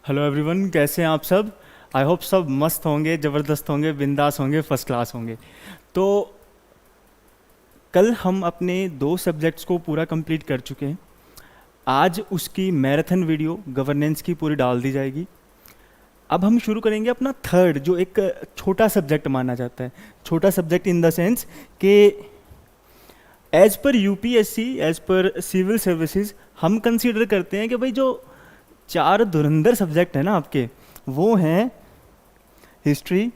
Hello everyone, कैसे हैं आप सब। आई होप सब मस्त होंगे, ज़बरदस्त होंगे, बिंदास होंगे, फर्स्ट क्लास होंगे। तो कल हम अपने 2 सब्जेक्ट्स को पूरा कंप्लीट कर चुके हैं। आज उसकी मैराथन वीडियो गवर्नेंस की पूरी डाल दी जाएगी। अब हम शुरू करेंगे अपना थर्ड, जो एक छोटा सब्जेक्ट माना जाता है। छोटा सब्जेक्ट इन द सेंस कि as per UPSC, as per civil services, हम कंसीडर करते हैं कि भाई जो 4 धुरंधर सब्जेक्ट है ना आपके, वो हैं हिस्ट्री,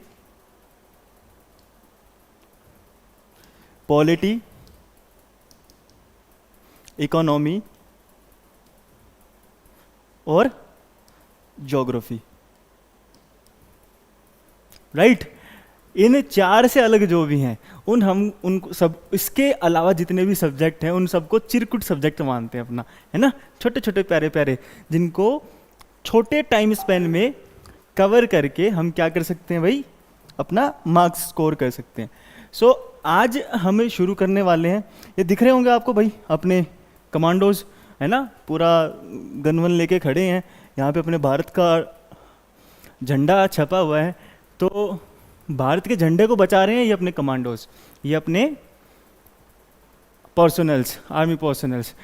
पॉलिटी, इकोनॉमी और ज्योग्राफी। राइट। इन 4 से अलग जो भी हैं उन सब, इसके अलावा जितने भी सब्जेक्ट हैं उन सबको चिरकुट सब्जेक्ट मानते हैं अपना, है ना। छोटे छोटे प्यारे प्यारे, जिनको छोटे टाइम स्पेन में कवर करके हम क्या कर सकते हैं भाई, अपना मार्क्स स्कोर कर सकते हैं। सो आज हम शुरू करने वाले हैं। ये दिख रहे होंगे आपको भाई अपने कमांडोज, है ना, पूरा गन वन लेके खड़े हैं। यहाँ पे अपने भारत का झंडा छपा हुआ है। तो भारत के झंडे को बचा रहे हैं ये अपने कमांडोज, ये अपने पर्सनल्स, आर्मी पर्सनल्स।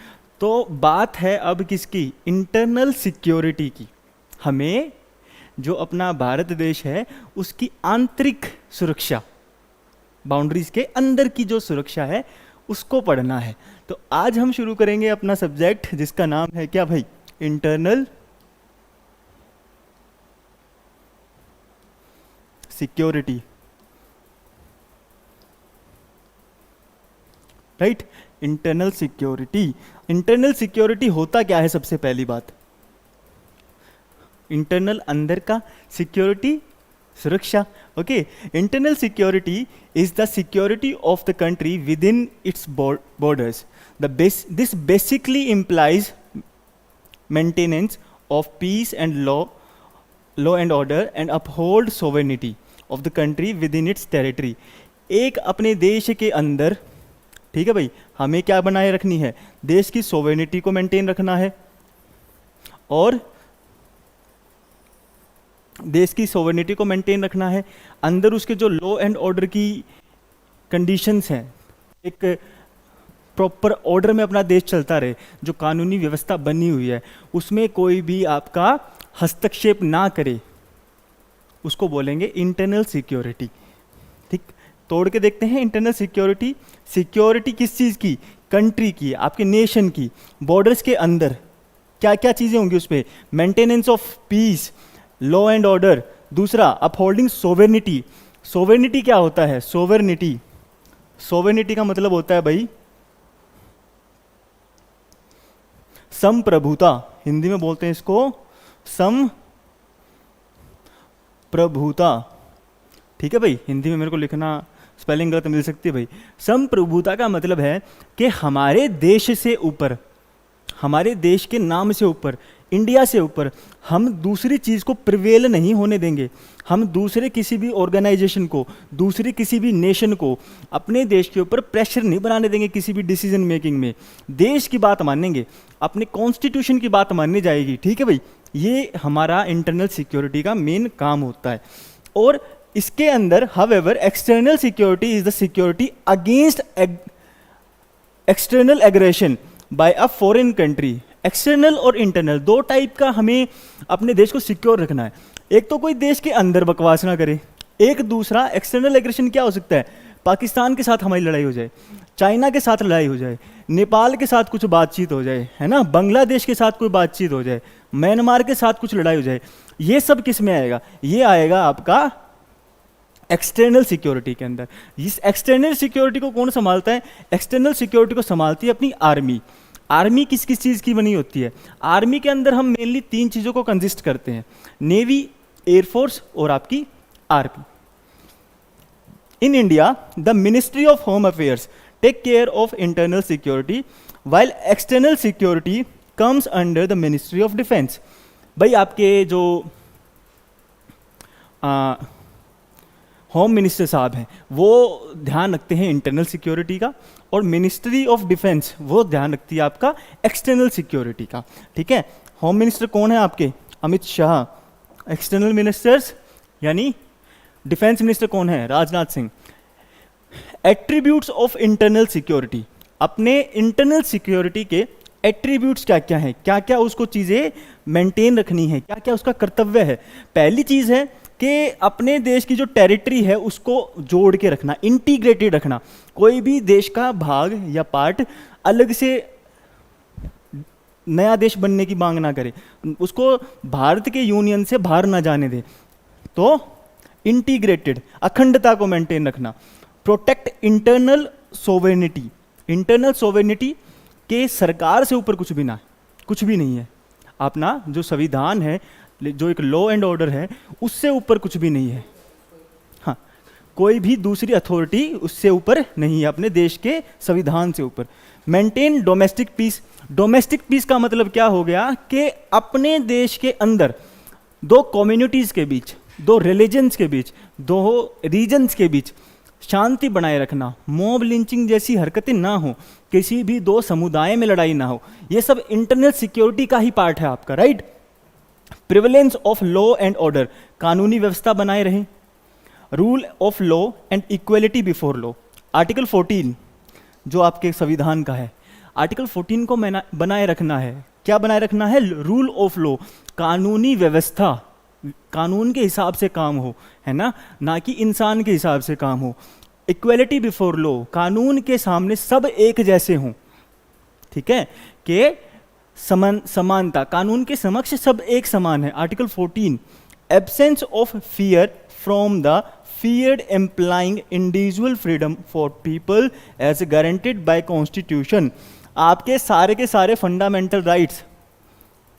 तो बात है अब किसकी, इंटरनल सिक्योरिटी की। हमें जो अपना भारत देश है उसकी आंतरिक सुरक्षा, बाउंड्रीज के अंदर की जो सुरक्षा है उसको पढ़ना है। तो आज हम शुरू करेंगे अपना सब्जेक्ट जिसका नाम है क्या भाई, internal security. Right, internal security. Internal security होता क्या है, सबसे पहली बात, इंटरनल अंदर का, सिक्योरिटी सुरक्षा। Okay, internal security is the security of the country with in its borders. This basically implies maintenance of peace and law and order and uphold sovereignty of the country within its territory। एक अपने देश के अंदर, ठीक है भाई, हमें क्या बनाए रखनी है, देश की सोवेनिटी को मेंटेन रखना है, और देश की सोवेनिटी को मेंटेन रखना है। अंदर उसके जो लॉ एंड ऑर्डर की कंडीशंस हैं, एक प्रॉपर ऑर्डर में अपना देश चलता रहे, जो कानूनी व्यवस्था बनी हुई है उसमें कोई भी आपका हस्तक्षेप ना करे, उसको बोलेंगे इंटरनल सिक्योरिटी। ठीक, तोड़ के देखते हैं इंटरनल सिक्योरिटी। सिक्योरिटी किस चीज़ की, कंट्री की, आपके नेशन की। बॉर्डर्स के अंदर क्या क्या चीज़ें होंगी उस पर, maintenance of peace, law and order. दूसरा, अपहोल्डिंग सोवेनिटी। सोवेनिटी क्या होता है, सोवेनिटी, सोवेनिटी का मतलब होता है भाई संप्रभुता। हिंदी में बोलते हैं इसको संप्रभुता। ठीक है भाई, हिंदी में मेरे को लिखना, स्पेलिंग गलत मिल सकती है भाई। संप्रभुता का मतलब है कि हमारे देश से ऊपर, हमारे देश के नाम से ऊपर, इंडिया से ऊपर हम दूसरी चीज़ को प्रिवेल नहीं होने देंगे। हम दूसरे किसी भी ऑर्गेनाइजेशन को, दूसरे किसी भी नेशन को अपने देश के ऊपर प्रेशर नहीं बनाने देंगे किसी भी डिसीजन मेकिंग में। देश की बात मानेंगे, अपने कॉन्स्टिट्यूशन की बात माननी जाएगी। ठीक है भाई, ये हमारा इंटरनल सिक्योरिटी का मेन काम होता है। और इसके अंदर however external security is the security against external aggression by a foreign country. External और इंटरनल दो टाइप का हमें अपने देश को सिक्योर रखना है। एक तो कोई देश के अंदर बकवास ना करे, एक दूसरा एक्सटर्नल एग्रेशन क्या हो सकता है, पाकिस्तान के साथ हमारी लड़ाई हो जाए, चाइना के साथ लड़ाई हो जाए, नेपाल के साथ कुछ बातचीत हो जाए, है ना, बांग्लादेश के साथ कोई बातचीत हो जाए, म्यांमार के साथ कुछ लड़ाई हो जाए। ये सब किस में आएगा, ये आएगा आपका एक्सटर्नल सिक्योरिटी के अंदर। इस एक्सटर्नल सिक्योरिटी को कौन संभालता है, एक्सटर्नल सिक्योरिटी को संभालती है अपनी आर्मी। आर्मी किस किस चीज़ की बनी होती है, आर्मी के अंदर हम मेनली 3 चीज़ों को कंसिस्ट करते हैं, नेवी, एयरफोर्स और आपकी army. In India the ministry of home affairs take care of internal security while external security comes under the ministry of defence. भाई आपके जो होम मिनिस्टर साहब हैं वो ध्यान रखते हैं इंटरनल सिक्योरिटी का, और मिनिस्ट्री ऑफ डिफेंस वो ध्यान रखती है आपका एक्सटर्नल सिक्योरिटी का। ठीक है, होम मिनिस्टर कौन है आपके, अमित शाह, एक्सटर्नल मिनिस्टर्स यानी डिफेंस मिनिस्टर कौन है? Rajnath Singh. Attributes of internal security, अपने इंटरनल सिक्योरिटी के एट्रीब्यूट्स क्या क्या हैं, क्या क्या उसको चीज़ें मेंटेन रखनी है, क्या क्या उसका कर्तव्य है। पहली चीज़ है कि अपने देश की जो टेरिटरी है उसको जोड़ के रखना, इंटीग्रेटेड रखना। कोई भी देश का भाग या पार्ट अलग से नया देश बनने की मांग ना करे, उसको भारत के यूनियन से बाहर ना जाने दे। तो इंटीग्रेटेड, अखंडता को मेंटेन रखना। Protect internal sovereignty, internal sovereignty के सरकार से ऊपर कुछ भी ना, कुछ भी नहीं है। अपना जो संविधान है, जो एक लॉ एंड ऑर्डर है, उससे ऊपर कुछ भी नहीं है। हाँ, कोई भी दूसरी अथॉरिटी उससे ऊपर नहीं है, अपने देश के संविधान से ऊपर। Maintain domestic peace, domestic peace का मतलब क्या हो गया कि अपने देश के अंदर दो कम्युनिटीज़ के बीच, दो रिलीजन्स के बीच, दो रीजन्स के बीच शांति बनाए रखना, मॉब लिंचिंग जैसी हरकतें ना हो, किसी भी दो समुदाय में लड़ाई ना हो। ये सब इंटरनल सिक्योरिटी का ही पार्ट है आपका, right. Prevalence of law and order, कानूनी व्यवस्था बनाए रहे। Rule of law and equality before law, article 14 जो आपके संविधान का है, आर्टिकल 14 को बनाए रखना है। क्या बनाए रखना है? रूल ऑफ लॉ, कानूनी व्यवस्था, कानून के हिसाब से काम हो, है ना कि इंसान के हिसाब से काम हो। इक्वलिटी बिफोर लॉ, कानून के सामने सब एक जैसे हों, ठीक है, कि समानता, कानून के समक्ष सब एक समान है। Article 14, absence of fear from the feared implying individual freedom for people as guaranteed by constitution, आपके सारे के सारे फंडामेंटल राइट्स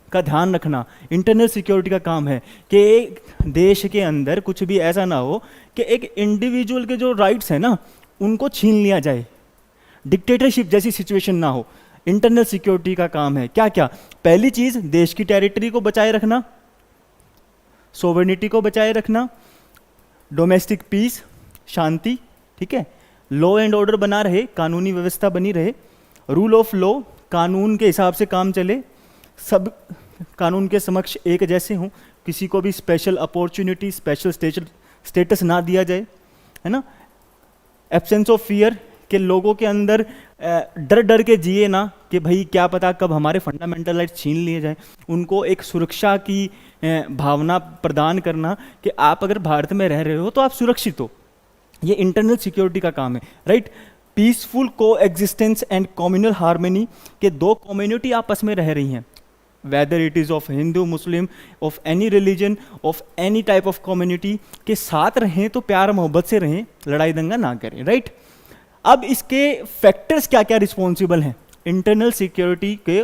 का ध्यान रखना इंटरनल सिक्योरिटी का काम है। कि देश के अंदर कुछ भी ऐसा ना हो कि एक इंडिविजुअल के जो राइट्स हैं ना उनको छीन लिया जाए, डिक्टेटरशिप जैसी सिचुएशन ना हो। इंटरनल सिक्योरिटी का काम है क्या क्या? पहली चीज, देश की टेरिटरी को बचाए रखना, सोवरेनिटी को बचाए रखना, डोमेस्टिक पीस, शांति, ठीक है, लॉ एंड ऑर्डर बना रहे, कानूनी व्यवस्था बनी रहे, रूल ऑफ लॉ, कानून के हिसाब से काम चले, सब कानून के समक्ष एक जैसे हों, किसी को भी स्पेशल अपॉर्चुनिटी, स्पेशल स्टेटस ना दिया जाए, है ना। एब्सेंस ऑफ फियर, कि लोगों के अंदर डर डर के जिए ना कि भाई क्या पता कब हमारे फंडामेंटल राइट्स छीन लिए जाएं। उनको एक सुरक्षा की भावना प्रदान करना कि आप अगर भारत में रह रहे हो तो आप सुरक्षित हो। ये इंटरनल सिक्योरिटी का काम है, राइट। पीसफुल को एग्जिस्टेंस एंड कम्युनल हार्मनी, के दो कम्युनिटी आपस में रह रही हैं, whether it is of Hindu, Muslim, of any religion, of any type of community, के साथ रहें तो प्यार मोहब्बत से रहें, लड़ाई दंगा ना करें, राइट। अब इसके फैक्टर्स क्या क्या रिस्पॉन्सिबल हैं, इंटरनल सिक्योरिटी के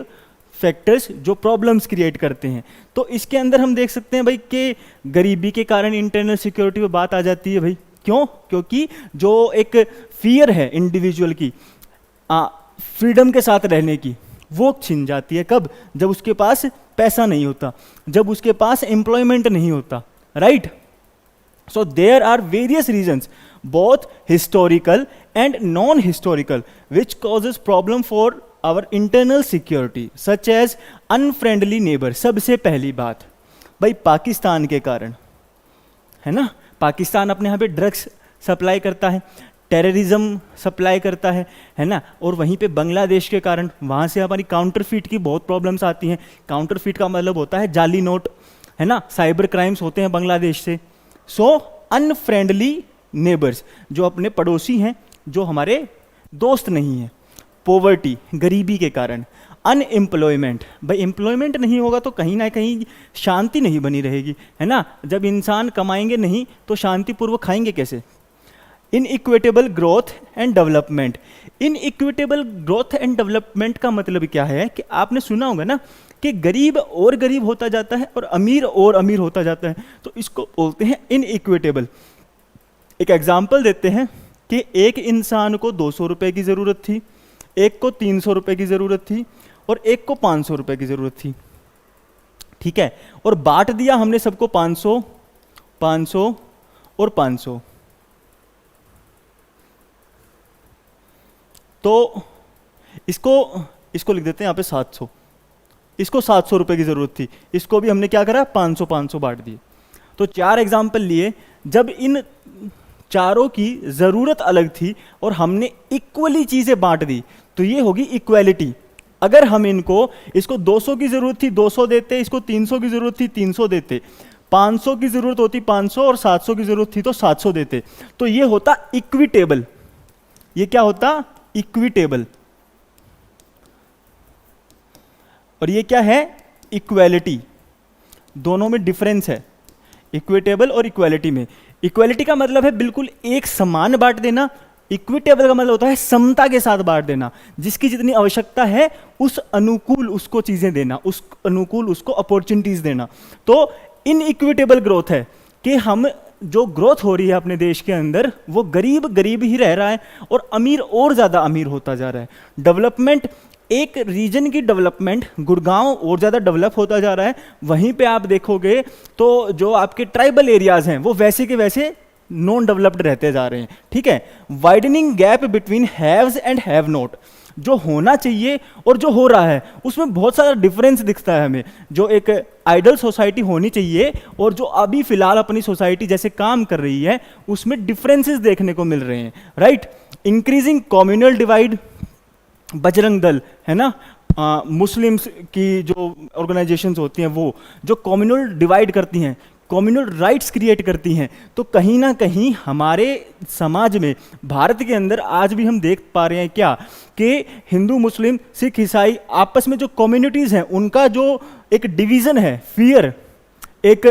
फैक्टर्स जो प्रॉब्लम्स क्रिएट करते हैं। तो इसके अंदर हम देख सकते हैं भाई कि गरीबी के कारण इंटरनल सिक्योरिटी पे बात आ जाती है भाई। क्यों? क्योंकि जो एक फियर है इंडिविजुअल की फ्रीडम के साथ रहने की, वो छिन जाती है। कब? जब उसके पास पैसा नहीं होता, जब उसके पास एम्प्लॉयमेंट नहीं होता, right. So there are various reasons, both historical and non-historical, which causes problem for our internal security, such as unfriendly neighbor। सबसे पहली बात भाई पाकिस्तान के कारण, है ना। पाकिस्तान अपने यहाँ पे ड्रग्स सप्लाई करता है, टेररिज्म सप्लाई करता है ना। और वहीं पे बांग्लादेश के कारण वहाँ से हमारी काउंटरफीट की बहुत प्रॉब्लम्स आती हैं। काउंटरफीट का मतलब होता है जाली नोट, है ना। साइबर क्राइम्स होते हैं बांग्लादेश से। सो अनफ्रेंडली नेबर्स, जो अपने पड़ोसी हैं, जो हमारे दोस्त नहीं हैं। पॉवर्टी, गरीबी के कारण। अनएम्प्लॉयमेंट, भाई एम्प्लॉयमेंट नहीं होगा तो कहीं ना कहीं शांति नहीं बनी रहेगी, है ना। जब इंसान कमाएंगे नहीं तो शांतिपूर्वक खाएंगे कैसे। Inequitable growth and development, inequitable growth and development का मतलब क्या है कि आपने सुना होगा ना कि गरीब और गरीब होता जाता है और अमीर होता जाता है, तो इसको बोलते हैं इनइक्विटेबल। एक एग्जाम्पल देते हैं कि एक इंसान को 200 रुपये की ज़रूरत थी, एक को 300 रुपये की ज़रूरत थी और एक को 500 रुपये की ज़रूरत थी, ठीक है। और बांट दिया हमने सबको 500, 500 और 500। तो इसको लिख देते हैं यहाँ पे 700। इसको 700 रुपये की ज़रूरत थी, इसको भी हमने क्या करा 500 500 बांट दिए। तो 4 एग्जाम्पल लिए, जब इन चारों की ज़रूरत अलग थी और हमने इक्वली चीज़ें बांट दी, तो ये होगी इक्वालिटी। अगर हम इसको 200 की ज़रूरत थी 200 देते, इसको 300 की ज़रूरत थी 300 देते, 500 की ज़रूरत होती 500 और 700 की ज़रूरत थी तो 700 देते, तो ये होता इक्विटेबल। ये क्या होता? इक्विटेबल। और ये क्या है? इक्वालिटी। दोनों में डिफरेंस है, इक्विटेबल और इक्वालिटी में। इक्वालिटी का मतलब है बिल्कुल एक समान बांट देना, इक्विटेबल का मतलब होता है समता के साथ बांट देना, जिसकी जितनी आवश्यकता है उस अनुकूल उसको चीजें देना, उस अनुकूल उसको अपॉर्चुनिटीज देना। तो इन इक्विटेबल ग्रोथ है कि हम जो ग्रोथ हो रही है अपने देश के अंदर, वो गरीब गरीब ही रह रहा है और अमीर और ज्यादा अमीर होता जा रहा है। डेवलपमेंट, एक रीजन की डेवलपमेंट, गुड़गांव और ज़्यादा डेवलप होता जा रहा है, वहीं पे आप देखोगे तो जो आपके ट्राइबल एरियाज हैं वो वैसे के वैसे नॉन डेवलप्ड रहते जा रहे हैं। ठीक है, widening gap between haves and have not, जो होना चाहिए और जो हो रहा है उसमें बहुत सारा डिफरेंस दिखता है हमें। जो एक आइडल सोसाइटी होनी चाहिए और जो अभी फिलहाल अपनी सोसाइटी जैसे काम कर रही है, उसमें डिफरेंसेस देखने को मिल रहे हैं, right. Increasing communal divide, Bajrang Dal है ना, मुस्लिम्स की जो ऑर्गेनाइजेशंस होती हैं वो जो कम्युनल डिवाइड करती हैं, कम्युनल राइट्स क्रिएट करती हैं, तो कहीं ना कहीं हमारे समाज में, भारत के अंदर आज भी हम देख पा रहे हैं क्या कि हिंदू मुस्लिम सिख ईसाई आपस में जो कम्युनिटीज़ हैं उनका जो एक डिवीज़न है, फियर, एक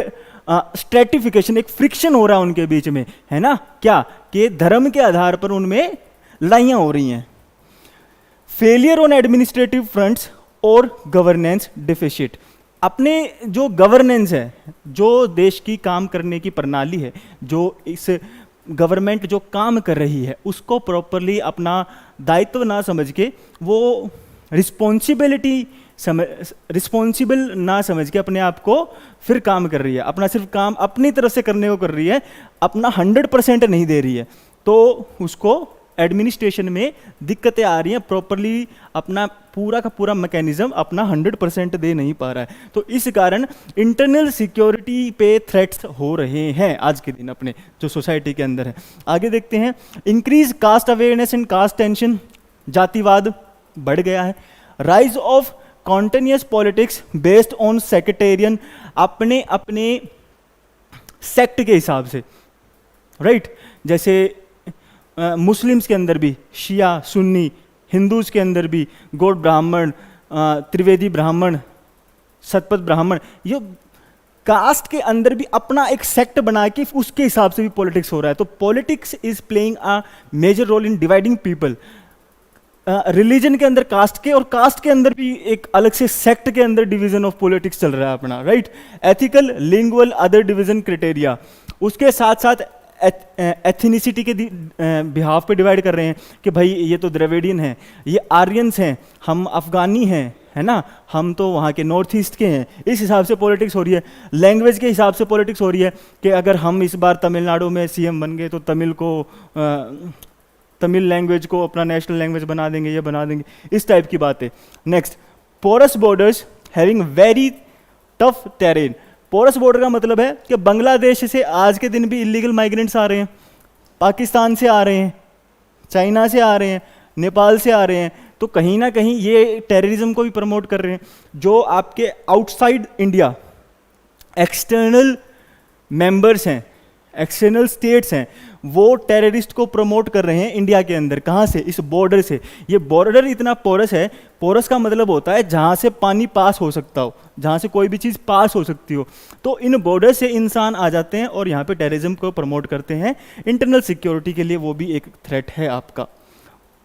स्ट्रेटिफिकेशन, एक फ्रिक्शन हो रहा है उनके बीच में, है ना, क्या कि धर्म के आधार पर उनमें लड़ाइयाँ हो रही हैं। फेलियर ऑन एडमिनिस्ट्रेटिव फ्रंट्स और गवर्नेंस डिफिशिट, अपने जो गवर्नेंस है, जो देश की काम करने की प्रणाली है, जो इस गवर्नमेंट जो काम कर रही है उसको प्रॉपरली अपना दायित्व ना समझ के, वो रिस्पॉन्सिबल ना समझ के अपने आप को फिर काम कर रही है, अपना सिर्फ काम अपनी तरफ से करने को कर रही है, अपना 100% नहीं दे रही है, तो उसको एडमिनिस्ट्रेशन में दिक्कतें आ रही हैं, प्रॉपरली अपना पूरा का पूरा मैकेनिज्म अपना 100% दे नहीं पा रहा है। तो इस कारण इंटरनल सिक्योरिटी पे थ्रेट्स हो रहे हैं आज के दिन अपने जो सोसाइटी के अंदर है। आगे देखते हैं, increase caste awareness and caste tension, जातिवाद बढ़ गया है। Rise of continuous politics based on sectarian, अपने अपने सेक्ट के हिसाब से, राइट। जैसे मुस्लिम्स के अंदर भी शिया सुन्नी, हिंदूज के अंदर भी गौड़ ब्राह्मण, त्रिवेदी ब्राह्मण, शतपथ ब्राह्मण, ये कास्ट के अंदर भी अपना एक सेक्ट बना के उसके हिसाब से भी पॉलिटिक्स हो रहा है। तो politics is playing a major role in dividing people. Religion के अंदर कास्ट के, और कास्ट के अंदर भी एक अलग से सेक्ट के अंदर डिवीजन ऑफ पॉलिटिक्स चल रहा है अपना, right. Ethical, lingual, other division criteria, उसके साथ साथ एथिनिसिटी के बिहाफ पे डिवाइड कर रहे हैं कि भाई ये तो द्रविडियन हैं, ये आर्यंस हैं, हम अफगानी हैं, है ना, हम तो वहाँ के नॉर्थ ईस्ट के हैं। इस हिसाब से पॉलिटिक्स हो रही है। लैंग्वेज के हिसाब से पॉलिटिक्स हो रही है कि अगर हम इस बार तमिलनाडु में सीएम बन गए तो तमिल लैंग्वेज को अपना नेशनल लैंग्वेज बना देंगे, ये बना देंगे, इस टाइप की बातें। Next, porous borders having very tough terrain. Porous border का मतलब है कि बांग्लादेश से आज के दिन भी इलीगल माइग्रेंट्स आ रहे हैं, पाकिस्तान से आ रहे हैं, चाइना से आ रहे हैं, नेपाल से आ रहे हैं, तो कहीं ना कहीं ये टेररिज्म को भी प्रमोट कर रहे हैं। जो आपके आउटसाइड इंडिया एक्सटर्नल मेंबर्स हैं, एक्सटर्नल स्टेट्स हैं, वो टेररिस्ट को प्रमोट कर रहे हैं इंडिया के अंदर। कहाँ से? इस बॉर्डर से। ये बॉर्डर इतना पोरस है, पोरस का मतलब होता है जहाँ से पानी पास हो सकता हो, जहाँ से कोई भी चीज़ पास हो सकती हो। तो इन बॉर्डर से इंसान आ जाते हैं और यहाँ पे टेररिज्म को प्रमोट करते हैं। इंटरनल सिक्योरिटी के लिए वो भी एक थ्रेट है आपका।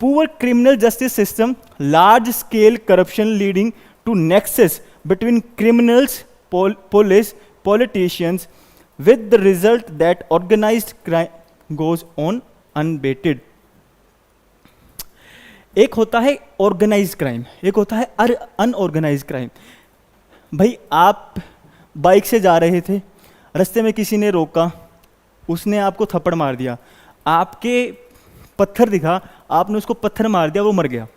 Poor criminal justice system, large scale corruption leading to nexus between criminals, police, politicians, with the result that organized crime goes on unabated। एक होता है ऑर्गेनाइज्ड क्राइम, एक होता है अनऑर्गेनाइज्ड क्राइम। भाई आप बाइक से जा रहे थे, रास्ते में किसी ने रोका, उसने आपको थप्पड़ मार दिया, आपके पत्थर दिखा, आपने उसको पत्थर मार दिया, वो मर गया,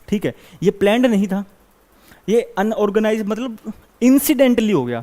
ठीक है। ये प्लान्ड नहीं था, ये अनऑर्गेनाइज्ड मतलब इंसिडेंटली हो गया।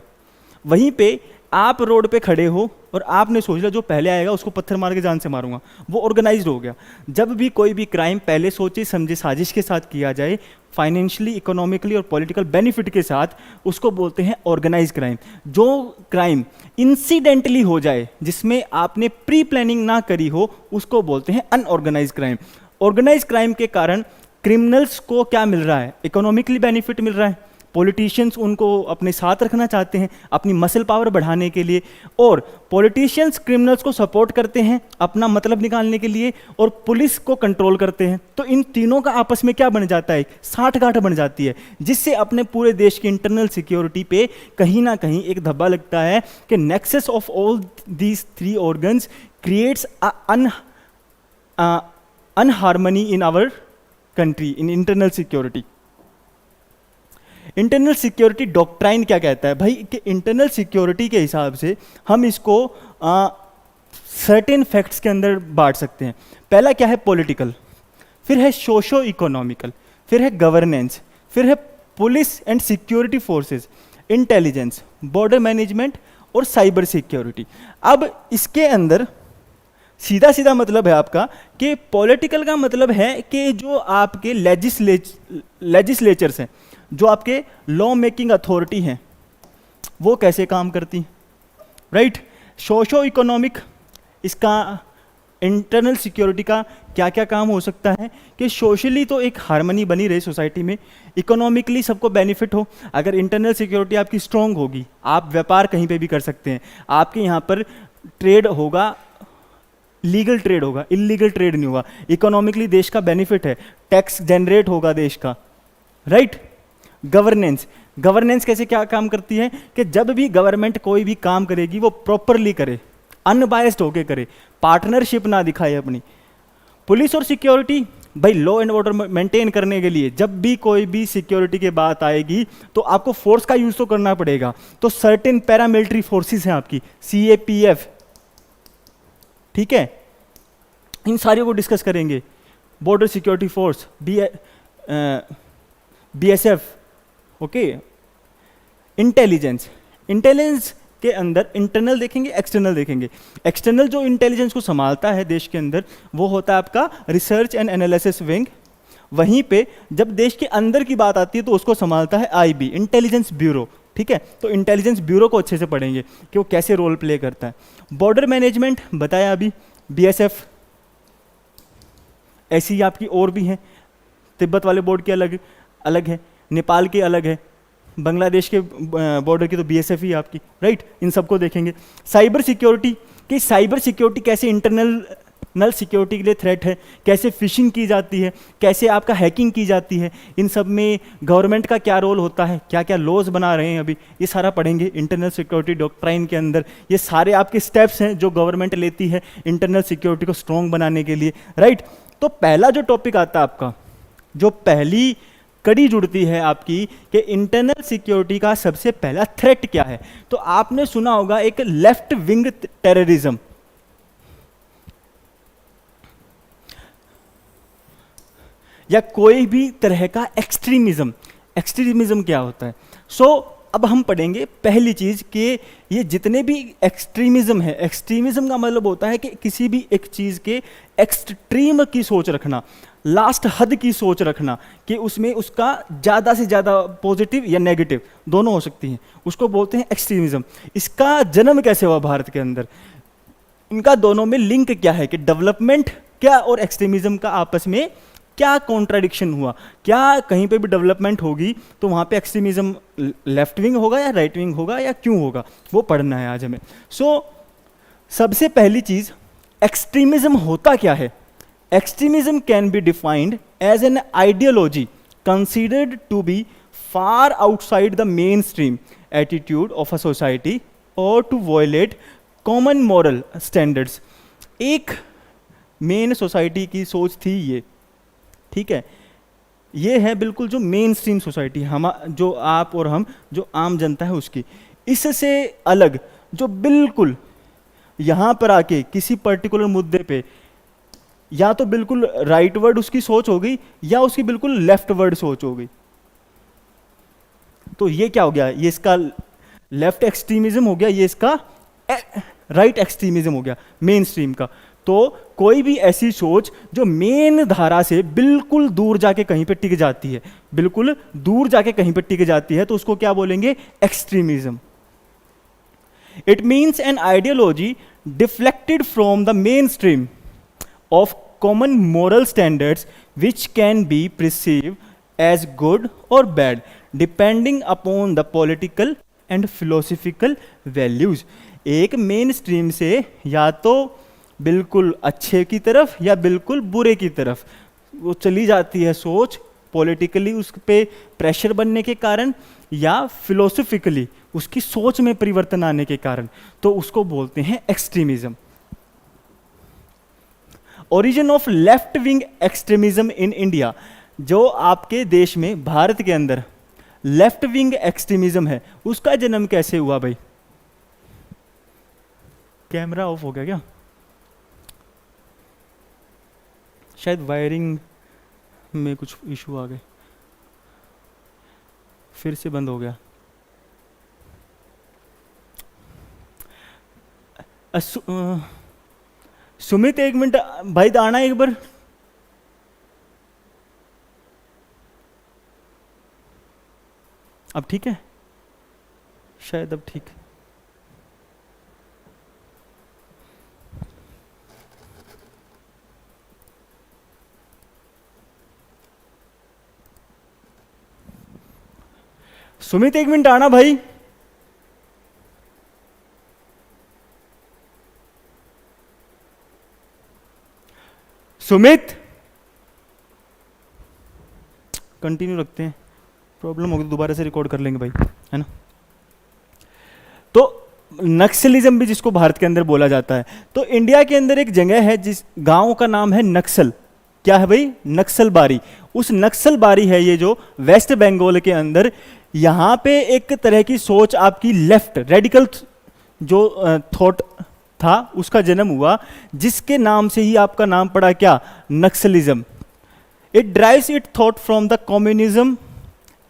वहीं पे आप रोड पे खड़े हो और आपने सोच लिया जो पहले आएगा उसको पत्थर मार के जान से मारूंगा, वो ऑर्गेनाइज्ड हो गया। जब भी कोई भी क्राइम पहले सोचे समझे साजिश के साथ किया जाए, फाइनेंशियली, इकोनॉमिकली और पॉलिटिकल बेनिफिट के साथ, उसको बोलते हैं ऑर्गेनाइज क्राइम। जो क्राइम इंसिडेंटली हो जाए, जिसमें आपने प्री प्लानिंग ना करी हो, उसको बोलते हैं अनऑर्गेनाइज क्राइम। ऑर्गेनाइज क्राइम के कारण क्रिमिनल्स को क्या मिल रहा है? इकोनॉमिकली बेनिफिट मिल रहा है, पॉलिटिशियंस उनको अपने साथ रखना चाहते हैं अपनी मसल पावर बढ़ाने के लिए, और पॉलिटिशियंस क्रिमिनल्स को सपोर्ट करते हैं अपना मतलब निकालने के लिए, और पुलिस को कंट्रोल करते हैं। तो इन तीनों का आपस में क्या बन जाता है? साठगांठ बन जाती है, जिससे अपने पूरे देश की इंटरनल सिक्योरिटी पे कहीं ना कहीं एक धब्बा लगता है कि nexus of all these three organs creates unharmony in our country, in internal security. Internal security doctrine क्या कहता है भाई? कि इंटरनल सिक्योरिटी के हिसाब से हम इसको सर्टेन फैक्ट्स के अंदर बांट सकते हैं। पहला क्या है? पॉलिटिकल, फिर है सोशो इकोनॉमिकल, फिर है गवर्नेंस, फिर है police and security forces, intelligence, border management और साइबर सिक्योरिटी। अब इसके अंदर सीधा सीधा मतलब है आपका कि पॉलिटिकल का मतलब है कि जो आपके लेजिस्लेचर्स हैं, जो आपके लॉ मेकिंग अथॉरिटी हैं, वो कैसे काम करती हैं, राइट। सोशो इकोनॉमिक, इसका इंटरनल सिक्योरिटी का क्या क्या काम हो सकता है कि सोशली तो एक हार्मनी बनी रहे सोसाइटी में, इकोनॉमिकली सबको बेनिफिट हो। अगर इंटरनल सिक्योरिटी आपकी स्ट्रांग होगी, आप व्यापार कहीं पे भी कर सकते हैं, आपके यहाँ पर ट्रेड होगा, लीगल ट्रेड होगा, इलीगल ट्रेड नहीं होगा, इकोनॉमिकली देश का बेनिफिट है, टैक्स जनरेट होगा देश का, राइट। गवर्नेंस, गवर्नेंस कैसे क्या काम करती है कि जब भी गवर्नमेंट कोई भी काम करेगी वो प्रॉपरली करे, अनबायस्ड होके करे, पार्टनरशिप ना दिखाए अपनी। पुलिस और सिक्योरिटी, भाई लॉ एंड ऑर्डर मेंटेन करने के लिए जब भी कोई भी सिक्योरिटी की बात आएगी तो आपको फोर्स का यूज तो करना पड़ेगा। तो सर्टेन पैरामिलिट्री फोर्सेस हैं आपकी, CAPF, ठीक है, इन सारियों को डिस्कस करेंगे। Border security force, BSF, okay. Intelligence, intelligence के अंदर इंटरनल देखेंगे, एक्सटर्नल देखेंगे। एक्सटर्नल जो इंटेलिजेंस को संभालता है देश के अंदर, वो होता है आपका रिसर्च एंड एनालिसिस विंग। वहीं पे जब देश के अंदर की बात आती है तो उसको संभालता है IB, इंटेलिजेंस ब्यूरो, ठीक है। तो इंटेलिजेंस ब्यूरो को अच्छे से पढ़ेंगे कि वो कैसे रोल प्ले करता है। बॉर्डर मैनेजमेंट बताया अभी, BSF। ऐसी आपकी और भी हैं, तिब्बत वाले बोर्ड के अलग अलग है, नेपाल के अलग है, बांग्लादेश के बॉर्डर की तो BSF ही आपकी, राइट। इन सबको देखेंगे। साइबर सिक्योरिटी, कि साइबर सिक्योरिटी कैसे इंटरनल सिक्योरिटी के लिए थ्रेट है, कैसे फिशिंग की जाती है, कैसे आपका हैकिंग की जाती है, इन सब में गवर्नमेंट का क्या रोल होता है, क्या क्या लॉज बना रहे हैं अभी, ये सारा पढ़ेंगे इंटरनल सिक्योरिटी डॉक्ट्राइन के अंदर। ये सारे आपके स्टेप्स हैं जो गवर्नमेंट लेती है इंटरनल सिक्योरिटी को स्ट्रॉन्ग बनाने के लिए, राइट। तो पहला जो टॉपिक आता है आपका, जो पहली कड़ी जुड़ती है आपकी कि इंटरनल सिक्योरिटी का सबसे पहला थ्रेट क्या है, तो आपने सुना होगा एक लेफ्ट विंग टेररिज्म। या कोई भी तरह का एक्सट्रीमिज्म। एक्सट्रीमिज्म क्या होता है? अब हम पढ़ेंगे पहली चीज कि ये जितने भी एक्सट्रीमिज्म है, एक्सट्रीमिज्म का मतलब होता है कि किसी भी एक चीज के एक्सट्रीम की सोच रखना, लास्ट हद की सोच रखना, कि उसमें उसका ज़्यादा से ज़्यादा पॉजिटिव या नेगेटिव दोनों हो सकती हैं, उसको बोलते हैं एक्सट्रीमिज्म। इसका जन्म कैसे हुआ भारत के अंदर? इनका दोनों में लिंक क्या है कि डेवलपमेंट क्या और एक्सट्रीमिज्म का आपस में क्या कॉन्ट्राडिक्शन हुआ, क्या कहीं पे भी डेवलपमेंट होगी तो वहाँ पे एक्सट्रीमिज्म लेफ्ट विंग होगा या राइट विंग होगा या क्यों होगा, वो पढ़ना है आज हमें। सबसे पहली चीज़, एक्सट्रीमिज्म होता क्या है? Extremism can be defined as an ideology considered to be far outside the mainstream attitude of a society or to violate common moral standards। एक मेन सोसाइटी की सोच थी ये, ठीक है। ये है बिल्कुल जो मेन स्ट्रीम सोसाइटी, हम जो आप और हम जो आम जनता है उसकी, इससे अलग जो बिल्कुल यहाँ पर आके किसी पर्टिकुलर मुद्दे पे या तो बिल्कुल राइट वर्ड उसकी सोच हो गई या उसकी बिल्कुल लेफ्ट वर्ड सोच हो गई। तो ये क्या हो गया? ये इसका लेफ्ट एक्सट्रीमिज्म हो गया, ये इसका राइट एक्सट्रीमिज्म हो गया, मेन स्ट्रीम का। तो कोई भी ऐसी सोच जो मेन धारा से बिल्कुल दूर जाके कहीं पे टिक जाती है, बिल्कुल दूर जाके कहीं पे टिक जाती है, तो उसको क्या बोलेंगे? Extremism. It means an ideology deflected from the main stream of common moral standards which can be perceived as good or bad depending upon the political and philosophical values। एक मेन स्ट्रीम से या तो बिल्कुल अच्छे की तरफ या बिल्कुल बुरे की तरफ वो चली जाती है सोच, पॉलिटिकली उस पे प्रेशर बनने के कारण या फिलोसफिकली उसकी सोच में परिवर्तन आने के कारण, तो उसको बोलते हैं extremism. Origin of left wing extremism in India, जो आपके देश में भारत के अंदर लेफ्ट विंग एक्सट्रीमिज्म है, उसका जन्म कैसे हुआ भाई? कैमरा ऑफ हो गया क्या? शायद वायरिंग में कुछ इशू आ गए, फिर से बंद हो गया। सुमित एक मिनट भाई, आना एक बार। अब ठीक है शायद, अब ठीक। सुमित एक मिनट आना भाई। सुमित कंटिन्यू रखते हैं, प्रॉब्लम होगी तो दोबारा से रिकॉर्ड कर लेंगे भाई, है ना। तो नक्सलिज्म भी जिसको भारत के अंदर बोला जाता है, तो इंडिया के अंदर एक जगह है जिस गांव का नाम है नक्सल। क्या है भाई? नक्सलबारी। उस नक्सलबारी है ये जो वेस्ट बंगाल के अंदर, यहाँ पे एक तरह की सोच आपकी लेफ्ट रेडिकल जो थॉट था उसका जन्म हुआ, जिसके नाम से ही आपका नाम पड़ा क्या? Naxalism. It drives it thought from the communism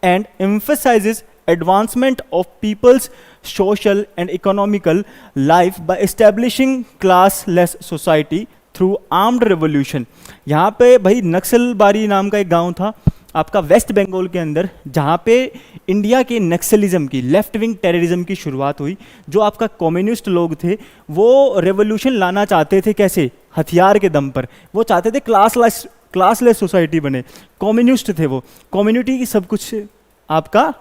and emphasises advancement of peoples social and economical life by establishing classless society through armed revolution. यहाँ पे भाई नक्सलबारी नाम का एक गांव था आपका वेस्ट बंगाल के अंदर, जहाँ पे इंडिया के नक्सलिज्म की, लेफ्ट विंग टेररिज्म की शुरुआत हुई। जो आपका कम्युनिस्ट लोग थे वो रेवोल्यूशन लाना चाहते थे, कैसे? हथियार के दम पर। वो चाहते थे क्लासलेस सोसाइटी बने, कम्युनिस्ट थे वो, कम्युनिटी की सब कुछ आपका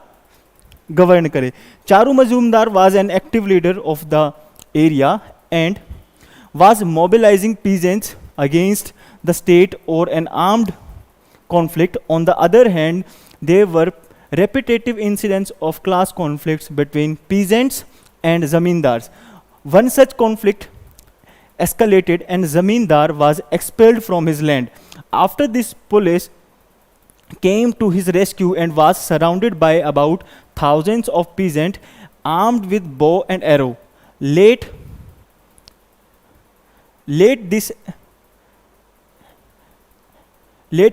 गवर्न करे। Charu Majumdar was an active leader of the area and was mobilizing peasants against the state or an armed conflict. On the other hand, there were repetitive incidents of class conflicts between peasants and zamindars. One such conflict escalated and zamindar was expelled from his land. After this, police came to his rescue and was surrounded by about thousands of peasants armed with bow and arrow. Late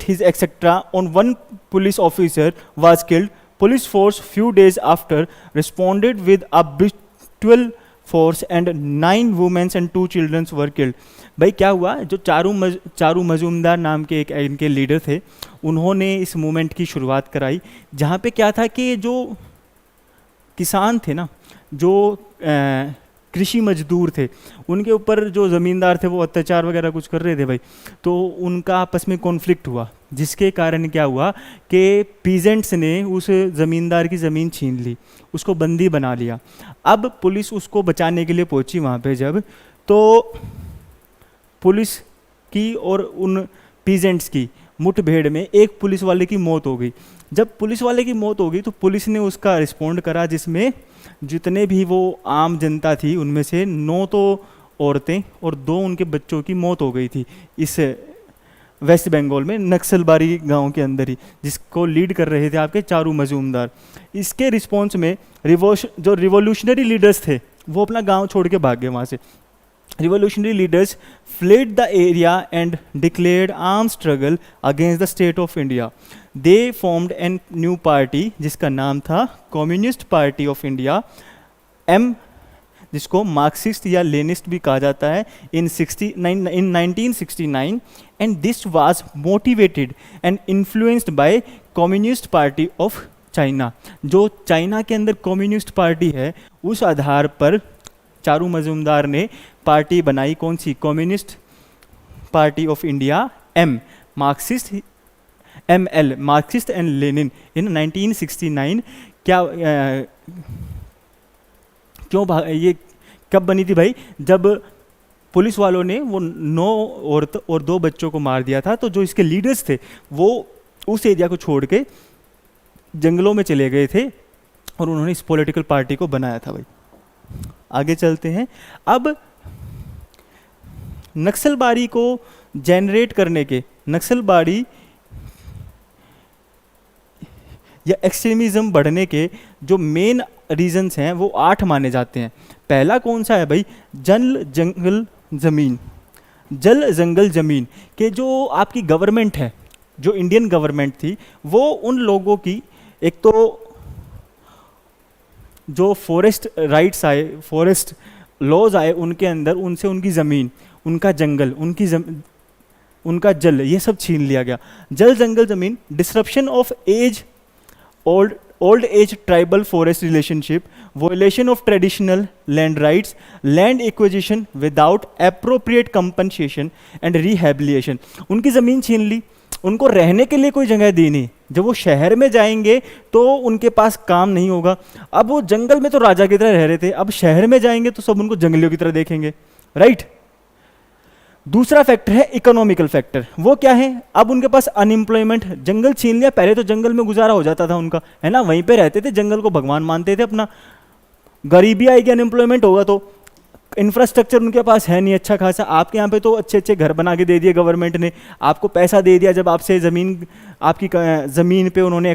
his etc. on one police officer was killed. Police force few days after responded with a brutal force and 9 women and 2 children were killed. भाई क्या हुआ? जो चारू मजूमदार नाम के एक इनके leader थे, उन्होंने इस मूवमेंट की शुरुआत कराई, जहाँ पे क्या था कि जो किसान थे ना, जो कृषि मजदूर थे, उनके ऊपर जो ज़मींदार थे वो अत्याचार वगैरह कुछ कर रहे थे भाई। तो उनका आपस में कॉन्फ्लिक्ट हुआ, जिसके कारण क्या हुआ कि पीजेंट्स ने उस ज़मींदार की ज़मीन छीन ली, उसको बंदी बना लिया। अब पुलिस उसको बचाने के लिए पहुंची वहाँ पे जब, तो पुलिस की और उन पीजेंट्स की मुठभेड़ में एक पुलिस वाले की मौत हो गई। जब पुलिस वाले की मौत हो गई तो पुलिस ने उसका रिस्पॉन्ड करा, जिसमें जितने भी वो आम जनता थी उनमें से 9 तो औरतें और 2 उनके बच्चों की मौत हो गई थी इस वेस्ट बंगाल में नक्सलबारी गांव के अंदर ही, जिसको लीड कर रहे थे आपके चारू मजूमदार। इसके रिस्पॉन्स में जो रिवोल्यूशनरी लीडर्स थे वो अपना गांव छोड़ के भाग गए वहाँ से। Revolutionary leaders fled the area and declared armed struggle against the state of India. They formed a new party जिसका नाम था Communist Party of India M, जिसको मार्क्सिस्ट या लेनिस्ट भी कहा जाता है, in 1969, and this was motivated and influenced by communist party of China. जो चाइना के अंदर कम्युनिस्ट पार्टी है, उस आधार पर चारू मजूमदार ने पार्टी बनाई, कौन सी? Communist party of India, M, Marxist, ML, Marxist and Lenin, in 1969। क्या ये कब बनी थी भाई? जब पुलिस वालों ने वो 9 औरत और 2 बच्चों को मार दिया था, तो जो इसके लीडर्स थे वो उस एरिया को छोड़ के जंगलों में चले गए थे और उन्होंने इस पॉलिटिकल पार्टी को बनाया था भाई। आगे चलते हैं। अब नक्सलबाड़ी को जनरेट करने के, नक्सलबाड़ी या एक्सट्रीमिज्म बढ़ने के जो मेन रीजंस हैं वो 8 माने जाते हैं। पहला कौन सा है भाई? जल जंगल ज़मीन। जल जंगल ज़मीन के जो आपकी गवर्नमेंट है, जो इंडियन गवर्नमेंट थी, वो उन लोगों की, एक तो जो फॉरेस्ट राइट्स आए, फॉरेस्ट लॉज आए उनके अंदर, उनसे उनकी ज़मीन, उनका जंगल, उनका जल, ये सब छीन लिया गया। जल जंगल ज़मीन, disruption of age old age tribal forest relationship, violation of traditional land rights, land acquisition without appropriate compensation and rehabilitation। उनकी ज़मीन छीन ली, उनको रहने के लिए कोई जगह दी नहीं। जब वो शहर में जाएंगे तो उनके पास काम नहीं होगा। अब वो जंगल में तो राजा की तरह रह रहे थे, अब शहर में जाएंगे तो सब उनको जंगलियों की तरह देखेंगे, राइट। दूसरा फैक्टर है इकोनॉमिकल फैक्टर। वो क्या है? अब उनके पास अनएम्प्लॉयमेंट, जंगल छीन लिया, पहले तो जंगल में गुजारा हो जाता था उनका, है ना, वहीं पे रहते थे, जंगल को भगवान मानते थे अपना। गरीबी आएगी, अनएम्प्लॉयमेंट होगा, तो इंफ्रास्ट्रक्चर उनके पास है नहीं अच्छा खासा। आपके यहाँ पे तो अच्छे अच्छे घर बना के दे दिए गवर्नमेंट ने, आपको पैसा दे दिया जब आपसे ज़मीन, आपकी ज़मीन पे उन्होंने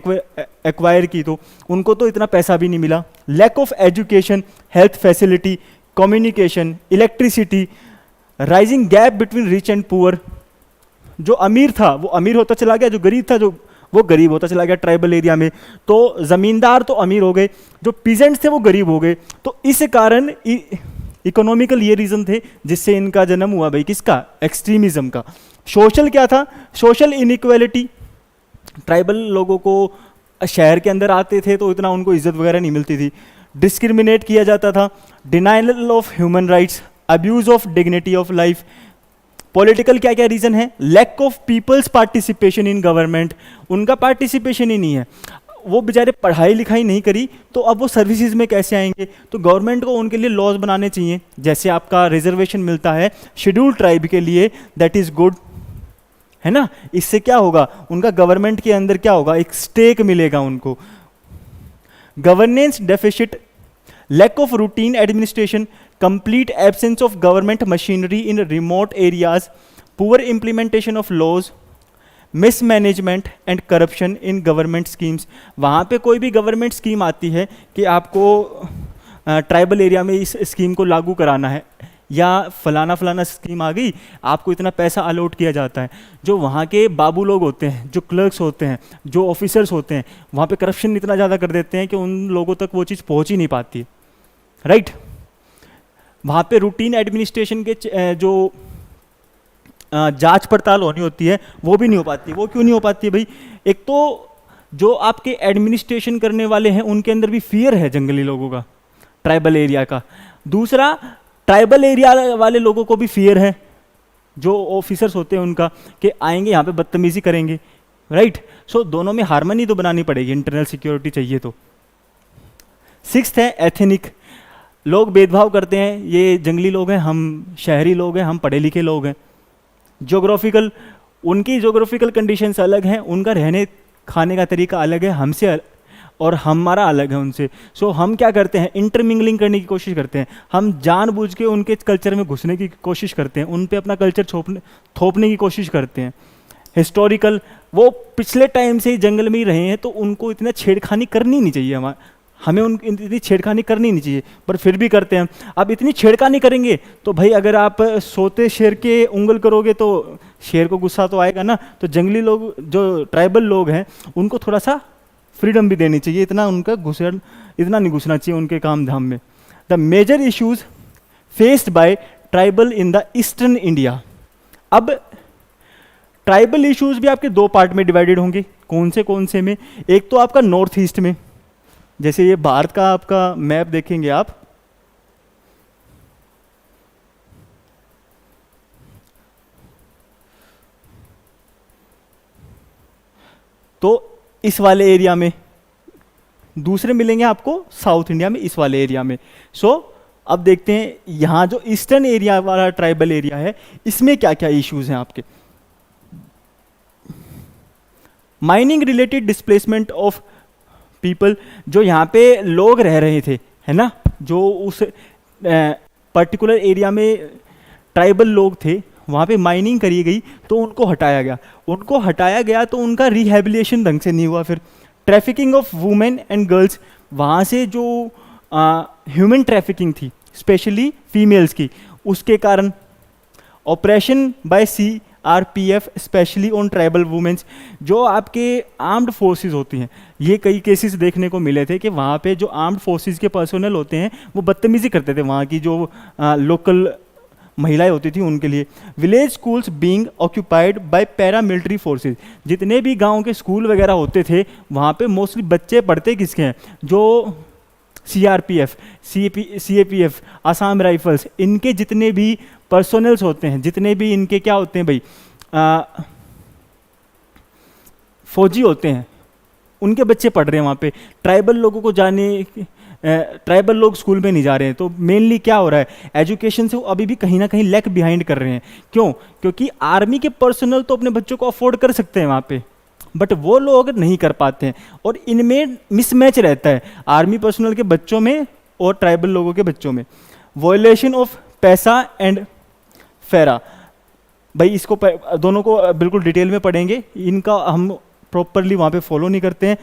एक्वायर की, तो उनको तो इतना पैसा भी नहीं मिला। Lack of education, health facility, communication, electricity, rising gap between rich and poor. जो अमीर था वो अमीर होता चला गया, जो गरीब था वो गरीब होता चला गया ट्राइबल एरिया में। तो ज़मींदार तो अमीर हो गए, जो पीजेंट्स थे वो गरीब हो गए। तो इस कारण इकोनॉमिकल ये रीज़न थे जिससे इनका जन्म हुआ भाई, किसका? एक्सट्रीमिज्म का। सोशल क्या था? सोशल इनइक्वालिटी, ट्राइबल लोगों को शहर के अंदर आते थे तो इतना उनको इज्जत वगैरह नहीं मिलती थी, डिस्क्रिमिनेट किया जाता था। Denial of human rights, abuse of dignity of life. Political क्या क्या रीजन है? Lack of peoples participation in government, उनका पार्टिसिपेशन ही नहीं है। वो बेचारे पढ़ाई लिखाई नहीं करी तो अब वो सर्विसेज में कैसे आएंगे? तो गवर्नमेंट को उनके लिए लॉज बनाने चाहिए। जैसे आपका रिजर्वेशन मिलता है शेड्यूल ट्राइब के लिए, दैट इज गुड, है ना। इससे क्या होगा? उनका गवर्नमेंट के अंदर क्या होगा? एक स्टेक मिलेगा उनको। Governance deficit, lack of routine administration, complete absence of government machinery in remote areas, poor implementation of laws, mismanagement and corruption in government schemes। वहाँ पे कोई भी गवर्नमेंट स्कीम आती है कि आपको ट्राइबल एरिया में इस स्कीम को लागू कराना है, या फलाना फलाना स्कीम आ गई, आपको इतना पैसा अलॉट किया जाता है। जो वहाँ के बाबू लोग होते हैं, जो क्लर्क्स होते हैं, जो ऑफिसर्स होते हैं, वहाँ पे करप्शन इतना ज़्यादा कर देते हैं कि उन लोगों तक वो चीज़ पहुँच ही नहीं पाती, राइट। वहाँ पे रूटीन एडमिनिस्ट्रेशन के जो जांच पड़ताल होनी होती है वो भी नहीं हो पाती। वो क्यों नहीं हो पाती भाई? एक तो जो आपके एडमिनिस्ट्रेशन करने वाले हैं उनके अंदर भी फियर है जंगली लोगों का, ट्राइबल एरिया का। दूसरा, ट्राइबल एरिया वाले लोगों को भी फियर है, जो ऑफिसर्स होते हैं उनका, कि आएंगे यहाँ पे बदतमीजी करेंगे, राइट। सो दोनों में हार्मनी तो बनानी पड़ेगी, इंटरनल सिक्योरिटी चाहिए तो। 6th है एथनिक। लोग भेदभाव करते हैं, ये जंगली लोग हैं, हम शहरी लोग हैं, हम पढ़े लिखे लोग हैं। ज्योग्राफिकल, उनकी ज्योग्राफिकल कंडीशंस अलग हैं, उनका रहने खाने का तरीका अलग है हमसे, और हमारा अलग है उनसे। सो हम क्या करते हैं? इंटरमिंगलिंग करने की कोशिश करते हैं। हम जानबूझ के उनके कल्चर में घुसने की कोशिश करते हैं, उन पे अपना कल्चर थोपने की कोशिश करते हैं। हिस्टोरिकल, वो पिछले टाइम से ही जंगल में ही रहे हैं, तो उनको इतना छेड़खानी करनी नहीं चाहिए, हमें उनकी इतनी छेड़खानी करनी नहीं चाहिए, पर फिर भी करते हैं। अब इतनी छेड़खानी करेंगे तो भाई अगर आप सोते शेर के उंगल करोगे तो शेर को गुस्सा तो आएगा ना। तो जंगली लोग, जो ट्राइबल लोग हैं, उनको थोड़ा सा फ्रीडम भी देनी चाहिए, इतना उनका इतना नहीं घुसना चाहिए उनके काम धाम में, the major issues faced by tribal in the eastern India. अब ट्राइबल इश्यूज भी आपके दो पार्ट में डिवाइडेड होंगे, कौन से में? एक तो आपका नॉर्थ ईस्ट में, जैसे ये भारत का आपका मैप देखेंगे आप, तो इस वाले एरिया में, दूसरे मिलेंगे आपको साउथ इंडिया में इस वाले एरिया में। अब देखते हैं यहाँ जो ईस्टर्न एरिया वाला ट्राइबल एरिया है, इसमें क्या क्या इश्यूज हैं आपके। Mining related displacement of people, जो यहाँ पे लोग रह रहे थे, है ना, जो उस पर्टिकुलर एरिया में ट्राइबल लोग थे, वहाँ पे माइनिंग करी गई तो उनको हटाया गया तो उनका रिहेबिलिटेशन ढंग से नहीं हुआ। फिर trafficking of women and girls, वहाँ से जो ह्यूमन ट्रैफिकिंग थी स्पेशली फीमेल्स की, उसके कारण operation by CRPF specially on tribal womens, जो आपके आर्म्ड फोर्सेस होती हैं, ये कई केसेस देखने को मिले थे कि वहाँ पे जो आर्म्ड फोर्सेस के पर्सोनल होते हैं वो बदतमीजी करते थे वहाँ की जो लोकल महिलाएं होती थी उनके लिए। Village schools being occupied by paramilitary forces, जितने भी गांव के स्कूल वगैरह होते थे वहाँ पे मोस्टली बच्चे पढ़ते किसके हैं? जो CRPF, CAPF, आसाम राइफल्स, इनके जितने भी पर्सोनल्स होते हैं, जितने भी इनके क्या होते हैं भाई, फौजी होते हैं, उनके बच्चे पढ़ रहे हैं वहाँ पे। ट्राइबल लोगों को ट्राइबल लोग स्कूल में नहीं जा रहे हैं, तो मेनली क्या हो रहा है, एजुकेशन से वो अभी भी कहीं ना कहीं लैक बिहाइंड कर रहे हैं। क्यों? क्योंकि आर्मी के पर्सनल तो अपने बच्चों को अफोर्ड कर सकते हैं वहाँ पे, बट वो लोग नहीं कर पाते हैं, और इनमें मिसमैच रहता है आर्मी पर्सनल के बच्चों में और ट्राइबल लोगों के बच्चों में। वॉयलेशन ऑफ पैसा एंड फेरा, भाई इसको दोनों को बिल्कुल डिटेल में पढ़ेंगे, इनका हम प्रॉपरली वहाँ पे फॉलो नहीं करते हैं।